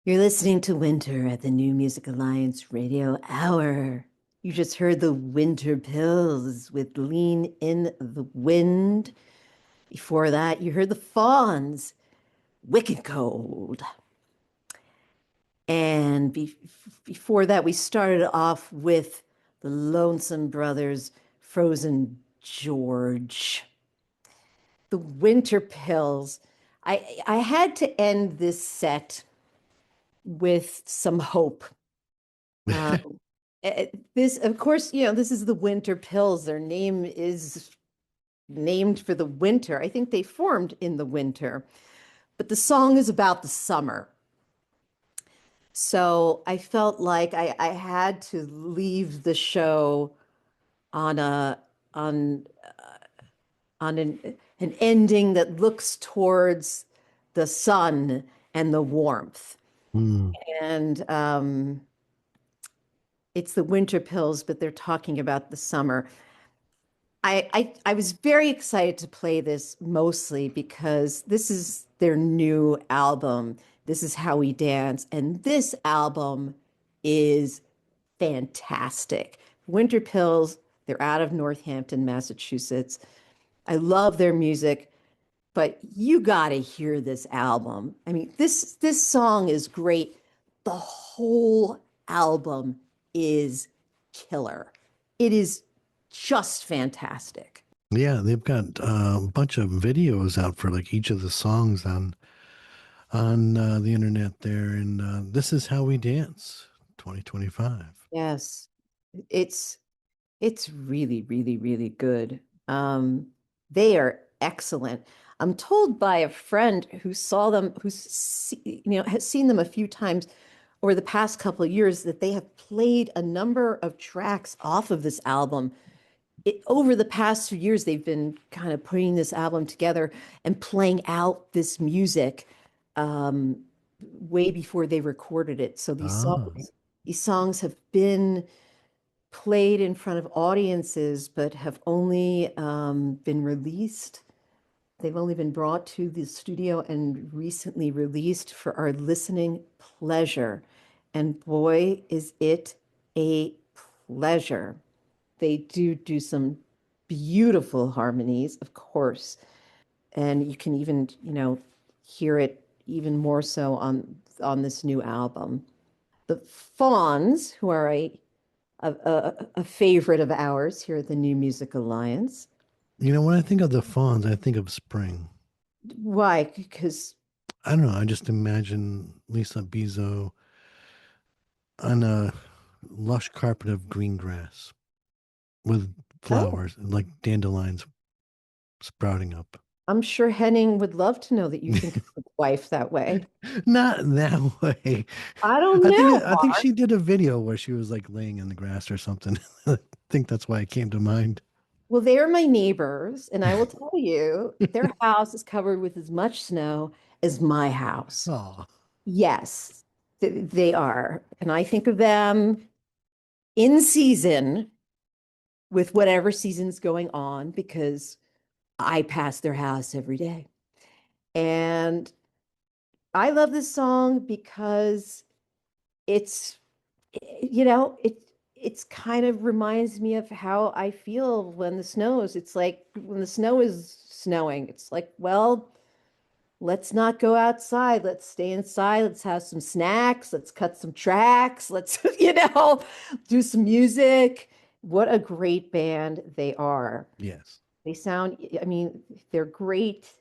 You're listening to Winter at the New Music Alliance Radio Hour. You just heard the Winterpills with Lean in the Wind. Before that, you heard the Fawns, Wicked Cold. And before that, we started off with the Lonesome Brothers, Frozen George. The Winterpills. I had to end this set with some hope. This, of course, this is the Winterpills. Their name is named for the winter. I think they formed in the winter, but the song is about the summer. So I felt like I had to leave the show on a on on an ending that looks towards the sun and the warmth. Mm. And it's the Winterpills, but they're talking about the summer. I was very excited to play this mostly because this is their new album. This is How We Dance, and this album is fantastic. Winterpills, they're out of Northampton, Massachusetts. I love their music, but you got to hear this album. I mean, this song is great. The whole album is killer. It is just fantastic. Yeah, they've got a bunch of videos out for like each of the songs on the internet there, and this is how we dance 2025. Yes. It's it's really, really, really good. They are excellent. I'm told by a friend who saw them, has seen them a few times over the past couple of years, that they have played a number of tracks off of this album. Over the past few years, they've been kind of putting this album together and playing out this music um, way before they recorded it. So Ah, these songs have been played in front of audiences, but have only been released. They've only been brought to the studio and recently released for our listening pleasure. And boy, is it a pleasure. They do some beautiful harmonies, of course. And you can even, hear it even more so on this new album. The Fawns, who are a favorite of ours here at the New Music Alliance. when I think of the Fawns, I think of spring. Why? Because, I don't know. I just imagine Lisa Bizo on a lush carpet of green grass with oh, flowers like dandelions sprouting up. I'm sure Henning would love to know that you think of his wife that way. Not that way. I don't I think know, I think Mark. she did a video where she was like laying in the grass or something. I think that's why it came to mind. Well, they are my neighbors, and I will tell you, their house is covered with as much snow as my house. Oh, Yes, they are. And I think of them in season with whatever season's going on because I pass their house every day. And I love this song because it's, it's kind of reminds me of how I feel when the snows. It's like when the snow is snowing, it's like, well, let's not go outside. Let's stay inside. Let's have some snacks. Let's cut some tracks. Let's, do some music. What a great band they are. yes. They sound, I mean, they're great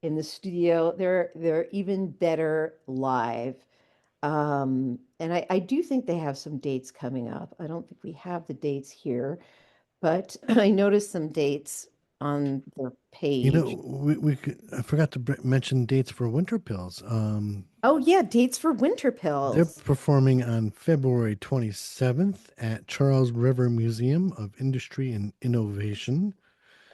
in the studio. They're even better live. And I do think they have some dates coming up. I don't think we have the dates here, but I noticed some dates on their page. I forgot to mention dates for Winterpills. Oh yeah, dates for Winter They're Pills. performing on February 27th at Charles River Museum of Industry and Innovation,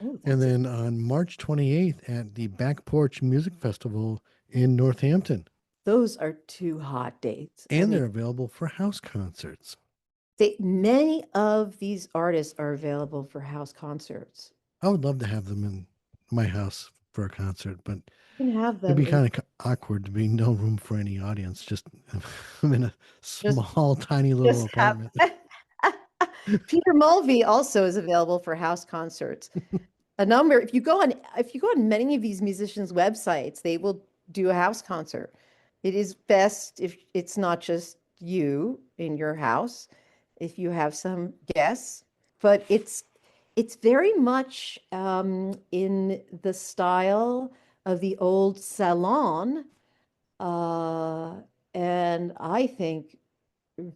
Oh, and that's then on March 28th at the Back Porch Music Festival in Northampton. those are two hot dates. I And mean, they're available for house concerts. many of these artists are available for house concerts. I would love to have them in my house for a concert, but You can have It'd them be in kind of awkward to be no room for any audience. Just I'm in a just small, tiny little just have apartment. Peter Mulvey also is available for house concerts. A number, if you go on many of these musicians' websites, they will do a house concert. It is best if it's not just you in your house, if you have some guests, but it's very much in the style of the old salon, uh, and I think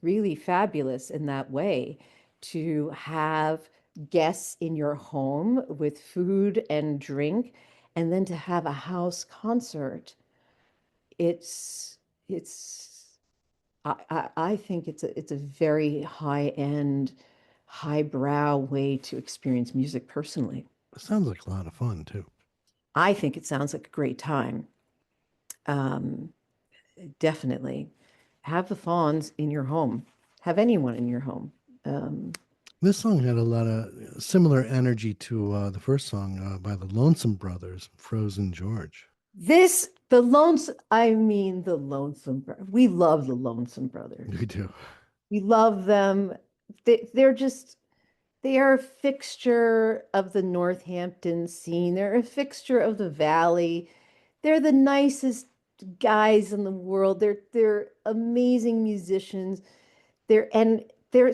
really fabulous in that way to have guests in your home with food and drink, and then to have a house concert. It's it's I think it's a very high end, highbrow way to experience music personally. It sounds like a lot of fun too. I think it sounds like a great time. Um, Definitely have the Fawns in your home. Have anyone in your home. Um, This song had a lot of similar energy to the first song by the Lonesome Brothers, Frozen George. the Lonesome Brothers. We love the Lonesome We Brothers. do. We love them. They're just, they are a fixture of the Northampton scene. They're a fixture of the Valley. They're the nicest guys in the world. They're amazing musicians. They're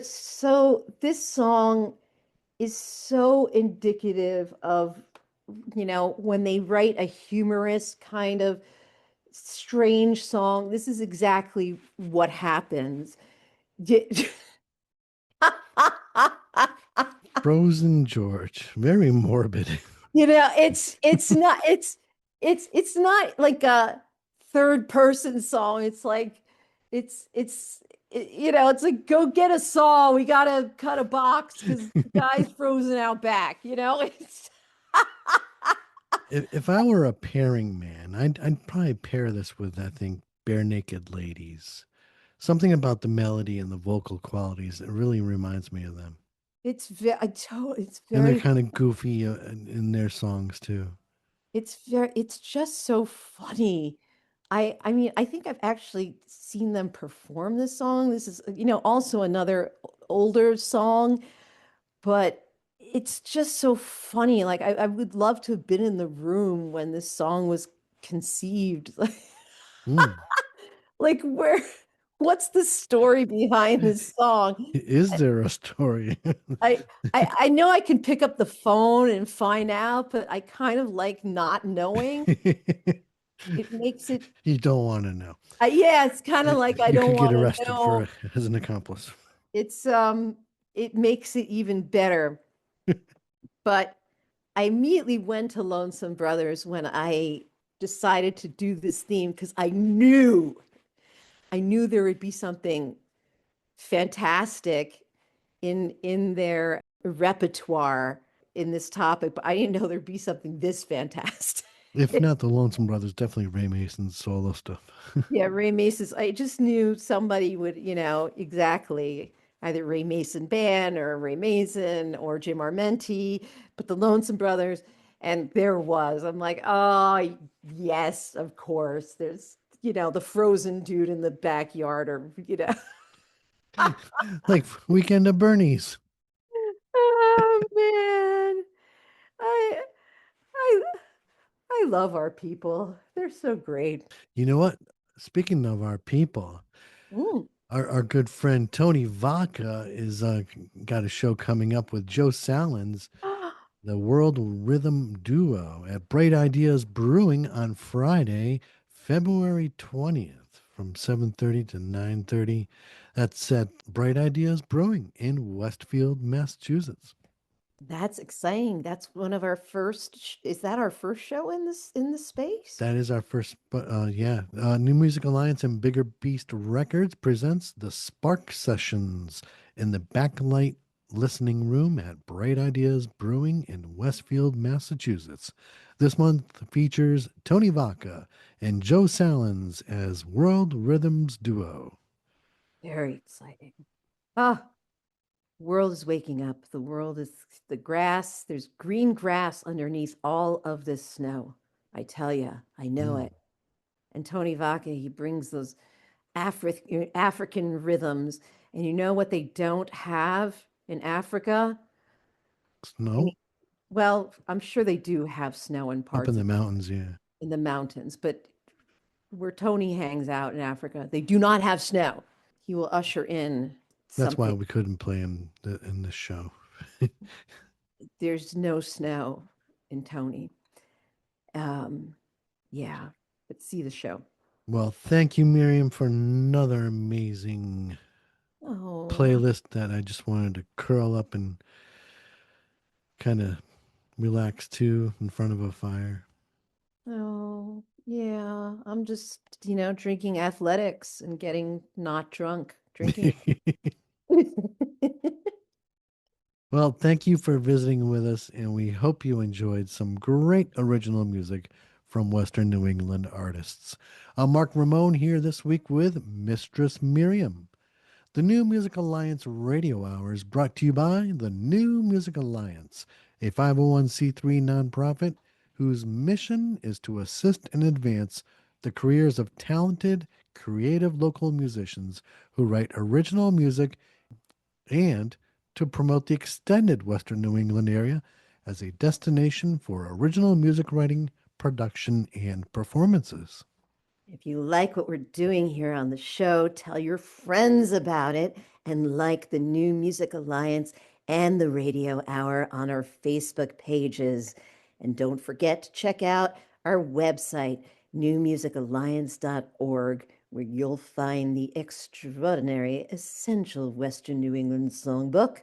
so, this song is so indicative of, when they write a humorous kind of strange song, this is exactly what happens. Frozen George, very morbid. It's not like a third person song. It's like it's like go get a saw. We gotta cut a box because the guy's frozen out back. It's If I were a pairing man, I'd probably pair this with, I think, Bare Naked Ladies. Something about the melody and the vocal qualities that really reminds me of them. it's And they're very kind of goofy in their songs too. it's just so funny. I mean, I think I've actually seen them perform this song. This is, also another older song, but it's just so funny. Like I would love to have been in the room when this song was conceived. Mm. Like where what's the story behind this song? Is there a story? I I know I can pick up the phone and find out, but I kind of like not knowing. It makes it You don't want to know. yeah, it's kind of like I You don't could get want to arrested for know. as an accomplice. It's it makes it even better. But I immediately went to Lonesome Brothers when I decided to do this theme because I knew there would be something fantastic in their repertoire in this topic, but I didn't know there'd be something this fantastic. If not the Lonesome Brothers, definitely Ray Mason's solo stuff. Yeah, Ray Mason's. I just knew somebody would, exactly either Ray Mason Band or Ray Mason or Jim Armenti, but the Lonesome Brothers, and there was. I'm like, oh yes, of course. There's, the frozen dude in the backyard, or Like Weekend at Bernie's. oh man, I I I love our people. They're so great. You know what? Speaking of our people, Mm. our good friend Tony Vaca is got a show coming up with Joe Salins, the World Rhythm Duo at Bright Ideas Brewing on Friday, February 20th from 7:30 to 9:30. That's at Bright Ideas Brewing in Westfield, Massachusetts. That's exciting. That's one of our is that our first show in this space? That is our first, but yeah, New Music Alliance and Bigger Beast Records presents the Spark Sessions in the Backlight Listening Room at Bright Ideas Brewing in Westfield, Massachusetts. This month features Tony Vaca and Joe Salins as World Rhythms Duo. Very exciting. Ah, world is waking up. The grass, there's green grass underneath all of this snow. I tell you, I know Mm. it. And Tony Vaca, he brings those African rhythms. And you know what they don't have in Africa? Snow Any, well, I'm sure they do have snow in up in parts the of mountains, yeah. in the mountains, but where Tony hangs out in Africa, they do not have snow. He will usher in That's why something. we couldn't play him in this show. There's no snow in Tony. Um, yeah, but see the show. Well, thank you, Miriam, for another amazing Oh, playlist that I just wanted to curl up and kind of relax to in front of a fire. oh, yeah. I'm just, drinking athletics and getting not drunk, drinking. Well, thank you for visiting with us, and we hope you enjoyed some great original music from Western New England artists. I'm Mark Ramone here this week with Mistress Miriam. The New Music Alliance Radio Hour is brought to you by the New Music Alliance, a 501c3 nonprofit whose mission is to assist and advance the careers of talented, creative local musicians who write original music and to promote the extended Western New England area as a destination for original music writing, production, and performances. If you like what we're doing here on the show, tell your friends about it and like the New Music Alliance and the Radio Hour on our Facebook pages. And don't forget to check out our website, newmusicalliance.org, where you'll find the extraordinary Essential Western New England Songbook,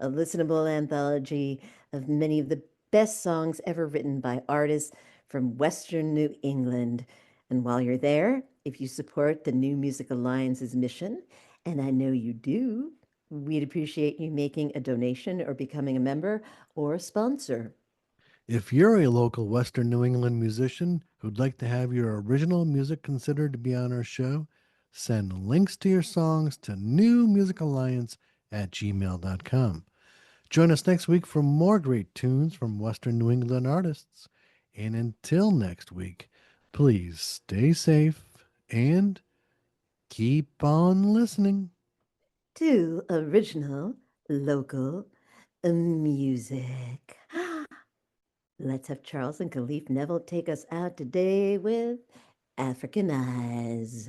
a listenable anthology of many of the best songs ever written by artists from Western New England. And while you're there, if you support the New Music Alliance's mission, and I know you do, we'd appreciate you making a donation or becoming a member or a sponsor. If you're a local Western New England musician who'd like to have your original music considered to be on our show, send links to your songs to newmusicalliance@gmail.com. Join us next week for more great tunes from Western New England artists. And until next week, please stay safe and keep on listening. To original, local music. Let's have Charles and Khalif Neville take us out today with African Eyes.